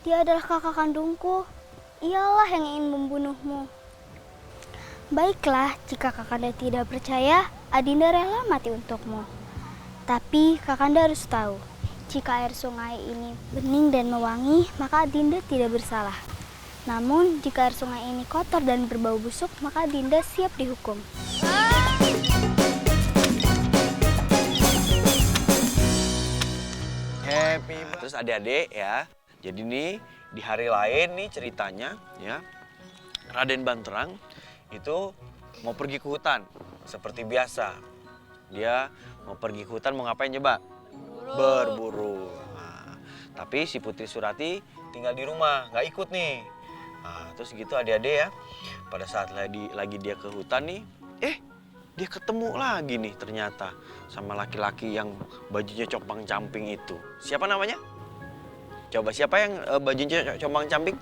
Dia adalah kakak kandungku. Ialah yang ingin membunuhmu. Baiklah, jika Kakanda tidak percaya, Adinda rela mati untukmu. Tapi Kakanda harus tahu, jika air sungai ini bening dan mewangi, maka Adinda tidak bersalah. Namun, jika air sungai ini kotor dan berbau busuk, maka Adinda siap dihukum. Happy. Terus adik-adik ya. Jadi nih di hari lain nih ceritanya ya. Raden Banterang itu mau pergi ke hutan seperti biasa. Dia mau pergi ke hutan mau ngapain coba? Berburu. Nah, tapi si Putri Surati tinggal di rumah, nggak ikut nih. Nah, terus gitu adik-adik ya. Pada saat lagi dia ke hutan nih, dia ketemu lagi nih ternyata sama laki-laki yang bajunya compang-camping itu. Siapa namanya? Coba siapa yang bajunya compang-camping?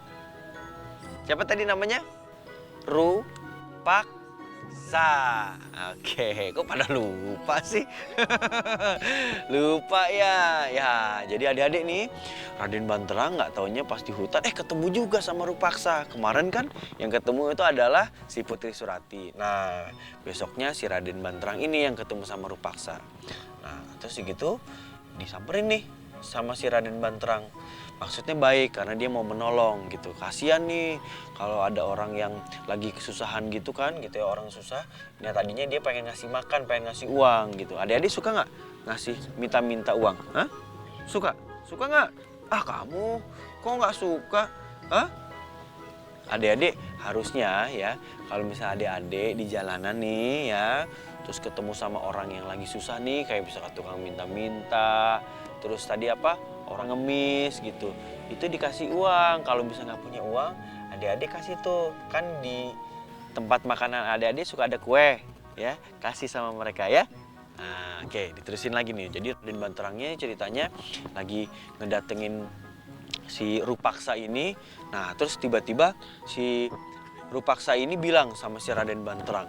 Siapa tadi namanya? Rupaksa. Oke, kok pada lupa sih? Lupa ya. Ya, jadi adik-adik nih, Raden Banterang nggak taunya pas di hutan, ketemu juga sama Rupaksa. Kemarin kan yang ketemu itu adalah si Putri Surati. Nah, besoknya si Raden Banterang ini yang ketemu sama Rupaksa. Nah, terus gitu disamperin nih sama si Raden Banterang. Maksudnya baik karena dia mau menolong gitu. Kasihan nih kalau ada orang yang lagi kesusahan gitu kan gitu ya, orang susah. Nah tadinya dia pengen ngasih makan, pengen ngasih uang gitu. Adik-adik suka nggak ngasih minta-minta uang? Hah? Suka? Suka nggak? Ah kamu kok nggak suka? Hah? Adik-adik harusnya ya kalau misalnya adik-adik di jalanan nih ya terus ketemu sama orang yang lagi susah nih kayak misalkan tukang minta-minta terus tadi apa orang ngemis gitu itu dikasih uang. Kalau bisa nggak punya uang adik-adik kasih tuh kan di tempat makanan adik-adik suka ada kue ya kasih sama mereka ya. Nah, oke diterusin lagi nih. Jadi Raden Banterangnya ceritanya lagi ngedatengin si Rupaksa ini. Nah terus tiba-tiba si Rupaksa ini bilang sama si Raden Banterang.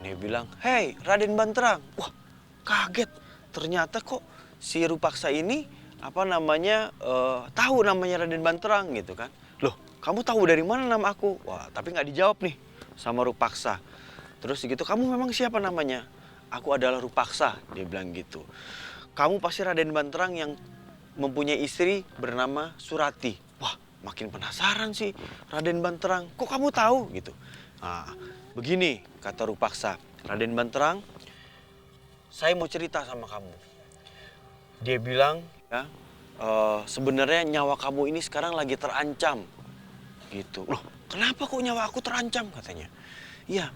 Dia bilang, "Hei Raden Banterang." Wah kaget. Ternyata kok si Rupaksa ini apa namanya tahu namanya Raden Banterang gitu kan. Loh kamu tahu dari mana nama aku? Wah tapi nggak dijawab nih sama Rupaksa. Terus gitu kamu memang siapa namanya? Aku adalah Rupaksa, dia bilang gitu. Kamu pasti Raden Banterang yang mempunyai istri bernama Surati. Wah, makin penasaran sih Raden Banterang. Kok kamu tahu gitu? Nah, begini kata Rupaksa. Raden Banterang, saya mau cerita sama kamu. Dia bilang, ya, sebenarnya nyawa kamu ini sekarang lagi terancam. Gitu. Loh, kenapa kok nyawa aku terancam katanya? Iya,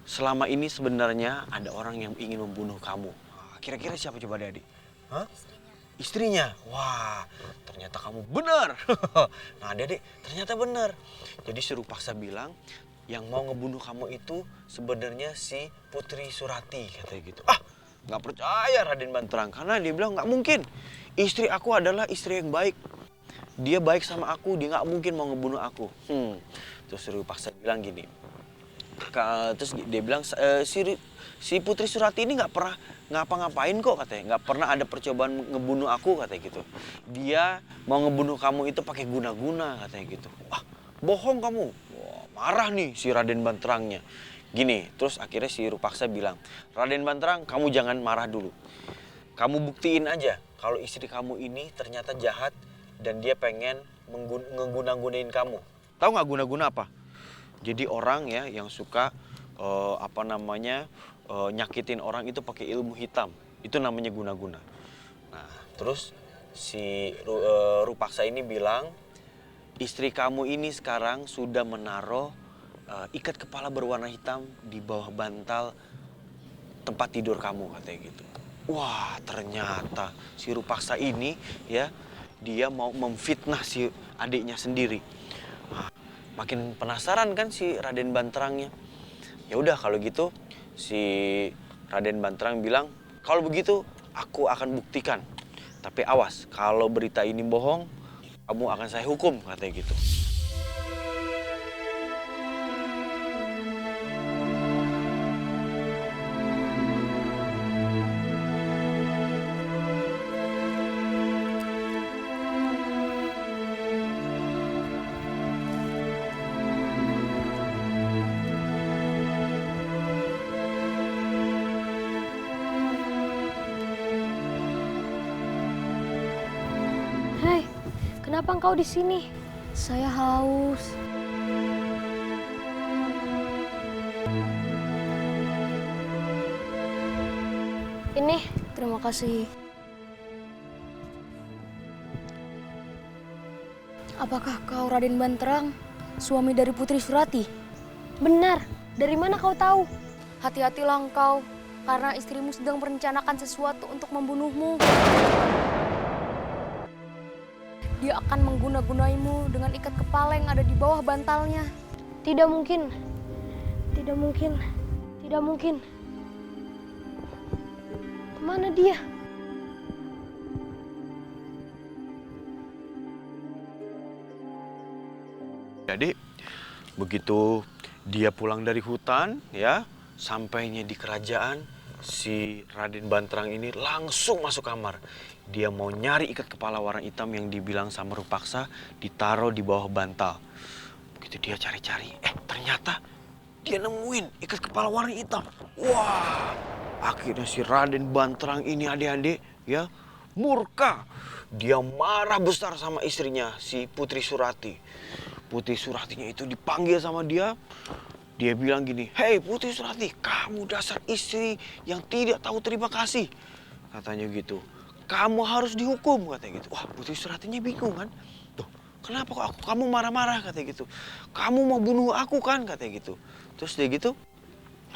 selama ini sebenarnya ada orang yang ingin membunuh kamu. Kira-kira siapa coba adik? Hah? Istrinya. Wah, ternyata kamu benar. Nah, adik ternyata benar. Jadi suruh paksa bilang, yang mau ngebunuh kamu itu sebenarnya si Putri Surati katanya gitu. Ah, nggak percaya Raden Banterang karena dia bilang nggak mungkin. Istri aku adalah istri yang baik. Dia baik sama aku, dia nggak mungkin mau ngebunuh aku. Terus suruh paksa bilang gini. Terus dia bilang si Putri Surati ini nggak pernah ngapa-ngapain kok katanya, nggak pernah ada percobaan ngebunuh aku katanya gitu. Dia mau ngebunuh kamu itu pakai guna-guna katanya gitu. Wah bohong kamu. Wah, marah nih si Raden Banterangnya. Gini terus akhirnya si Rupaksa bilang, Raden Banterang kamu jangan marah dulu. Kamu buktiin aja kalau istri kamu ini ternyata jahat dan dia pengen ngeguna-gunain kamu. Tahu nggak guna-guna apa? Jadi orang ya yang suka nyakitin orang itu pakai ilmu hitam. Itu namanya guna-guna. Nah, terus si Rupaksa ini bilang, istri kamu ini sekarang sudah menaruh ikat kepala berwarna hitam di bawah bantal tempat tidur kamu katanya gitu. Wah, ternyata si Rupaksa ini ya dia mau memfitnah si adiknya sendiri. Makin penasaran kan si Raden Banterangnya. Ya udah kalau gitu si Raden Banterang bilang, kalau begitu aku akan buktikan. Tapi awas, kalau berita ini bohong, kamu akan saya hukum katanya gitu. kenapa engkau di sini? Saya haus. Ini, terima kasih. Apakah kau Raden Banterang, suami dari Putri Surati? Benar. Dari mana kau tahu? Hati-hatilah engkau, karena istrimu sedang merencanakan sesuatu untuk membunuhmu. Dia akan mengguna-gunaimu dengan ikat kepala yang ada di bawah bantalnya. Tidak mungkin. Tidak mungkin. Tidak mungkin. Kemana dia? Jadi begitu dia pulang dari hutan ya, sampainya di kerajaan, si Raden Banterang ini langsung masuk kamar. Dia mau nyari ikat kepala warna hitam yang dibilang sama Rupaksa ditaruh di bawah bantal. Begitu dia cari-cari, ternyata dia nemuin ikat kepala warna hitam. Wah, akhirnya si Raden Banterang ini adik-adik ya murka. Dia marah besar sama istrinya si Putri Surati. Putri Suratinya itu dipanggil sama dia. Dia bilang gini, "Hei Putri Surati, kamu dasar istri yang tidak tahu terima kasih." Katanya gitu. "Kamu harus dihukum," katanya gitu. Wah, Putri Suratinya bingung kan. Tuh, kenapa kok kamu marah-marah katanya gitu. "Kamu mau bunuh aku kan," katanya gitu. Terus dia gitu,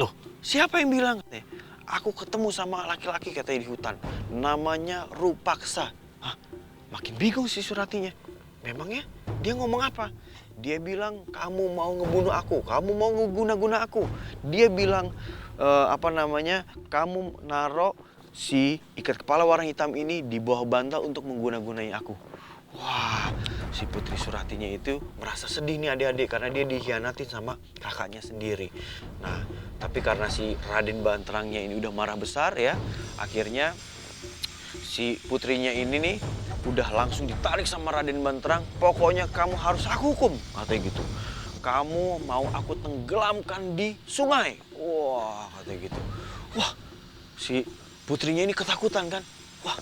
"Loh, siapa yang bilang?" katanya. "Aku ketemu sama laki-laki," katanya, "di hutan. Namanya Rupaksa." Hah, makin bingung si Suratinya. Memangnya dia ngomong apa? Dia bilang, "Kamu mau ngebunuh aku, kamu mau ngeguna-guna aku." Dia bilang, "Kamu naruh si ikat kepala warna hitam ini di bawah bantal untuk mengguna-gunai aku." Wah, si Putri Suratinya itu merasa sedih nih adik-adik karena dia dikhianatin sama kakaknya sendiri. Nah, tapi karena si Raden Banterangnya ini udah marah besar ya, akhirnya si putrinya ini nih udah langsung ditarik sama Raden Banterang. "Pokoknya kamu harus aku hukum," katanya gitu. "Kamu mau aku tenggelamkan di sungai." Wah, katanya gitu. Wah, si putrinya ini ketakutan kan. Wah,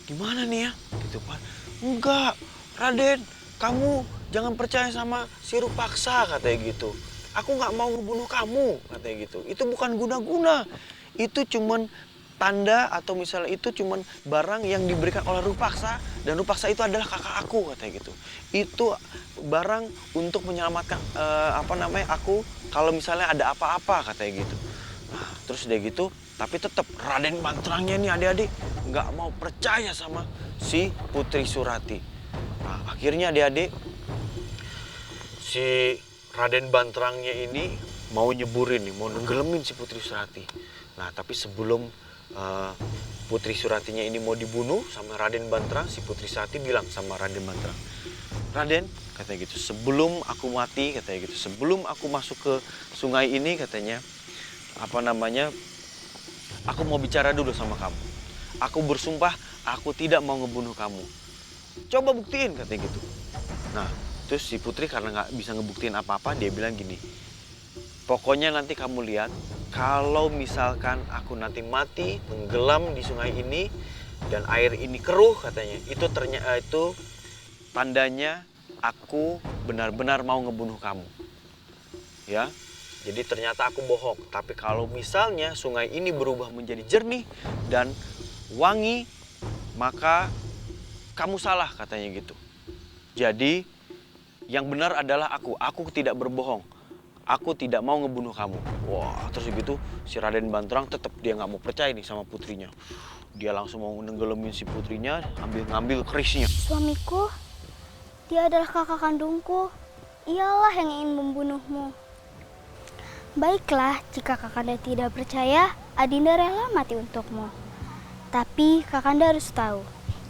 gimana nih ya? Gitu kan. "Enggak, Raden, kamu jangan percaya sama si Rupaksa," katanya gitu. "Aku nggak mau ngebunuh kamu," katanya gitu. "Itu bukan guna-guna. Itu cuman tanda atau misalnya itu cuman barang yang diberikan oleh Rupaksa, dan Rupaksa itu adalah kakak aku," katanya gitu. "Itu barang untuk menyelamatkan aku kalau misalnya ada apa-apa," katanya gitu. Nah, terus dia gitu, tapi tetap Raden Banterangnya nih adik-adik nggak mau percaya sama si Putri Surati. Nah, akhirnya adik-adik si Raden Banterangnya ini mau nyeburin nih, mau nenggelemin si Putri Surati. Nah, tapi sebelum Putri Suratinya ini mau dibunuh sama Raden Banterang, si Putri Surati bilang sama Raden Banterang, "Raden," katanya gitu, "sebelum aku mati," katanya gitu, "sebelum aku masuk ke sungai ini," katanya, "aku mau bicara dulu sama kamu. Aku bersumpah aku tidak mau ngebunuh kamu. Coba buktiin," katanya gitu. Nah, terus si Putri karena nggak bisa ngebuktiin apa-apa, dia bilang gini, "Pokoknya nanti kamu lihat, kalau misalkan aku nanti mati, tenggelam di sungai ini, dan air ini keruh," katanya, itu tandanya aku benar-benar mau ngebunuh kamu. Ya, jadi ternyata aku bohong. Tapi kalau misalnya sungai ini berubah menjadi jernih dan wangi, maka kamu salah," katanya gitu. "Jadi yang benar adalah aku. Aku tidak berbohong. Aku tidak mau ngebunuh kamu." Wah, terus gitu si Raden Banterang tetap dia nggak mau percaya nih sama putrinya. Dia langsung mau nenggelemin si putrinya, ngambil kerisnya. Suamiku, dia adalah kakak kandungku. Ialah yang ingin membunuhmu. Baiklah, jika Kakanda tidak percaya, Adinda rela mati untukmu. Tapi Kakanda harus tahu,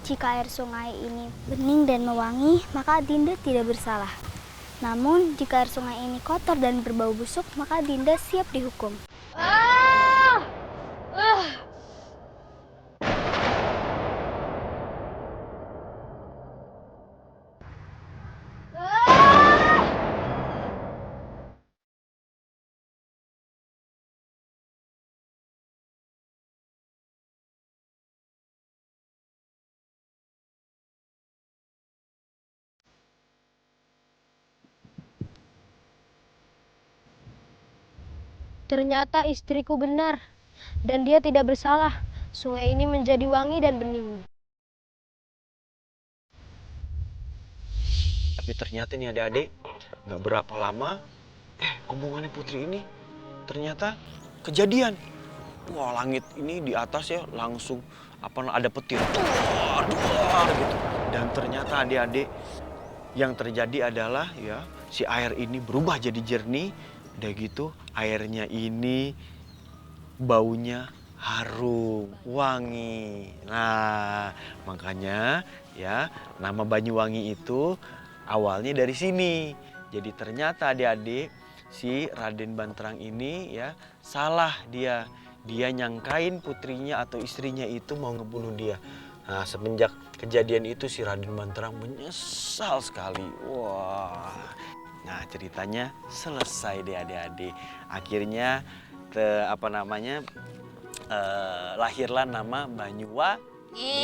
jika air sungai ini bening dan mewangi, maka Adinda tidak bersalah. Namun, jika air sungai ini kotor dan berbau busuk, maka Adinda siap dihukum. Ternyata istriku benar, dan dia tidak bersalah. Sungai ini menjadi wangi dan bening. Tapi ternyata nih adik-adik, nggak berapa lama, omongannya Putri ini ternyata kejadian. Wah, langit ini di atas ya langsung ada petir. Duar, duar gitu. Dan ternyata adik-adik yang terjadi adalah ya si air ini berubah jadi jernih. Udah gitu airnya ini baunya harum, wangi. Nah, makanya ya nama Banyuwangi itu awalnya dari sini. Jadi ternyata adik-adik si Raden Banterang ini ya salah dia. Dia nyangkain putrinya atau istrinya itu mau ngebunuh dia. Nah, semenjak kejadian itu si Raden Banterang menyesal sekali. Wah. Nah, ceritanya selesai deh adik-adik. Akhirnya lahirlah nama Banyuwangi.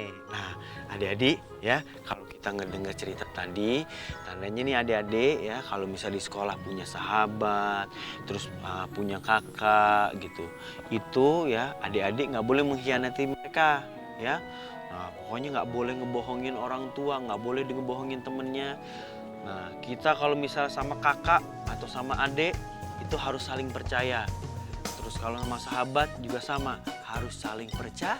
Nah, adik-adik ya, kalau kita ngedengar cerita tadi, tandanya nih adik-adik ya, kalau misal di sekolah punya sahabat, terus punya kakak gitu, itu ya adik-adik nggak boleh mengkhianati mereka ya. Nah, pokoknya nggak boleh ngebohongin orang tua, nggak boleh ngebohongin temennya. Nah, kita kalau misal sama kakak atau sama adik itu harus saling percaya. Terus kalau sama sahabat juga sama, harus saling percaya.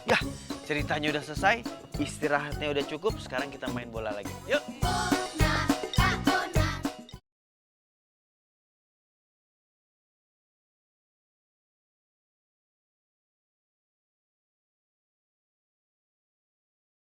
Ya, ceritanya udah selesai, istirahatnya udah cukup, sekarang kita main bola lagi. Yuk!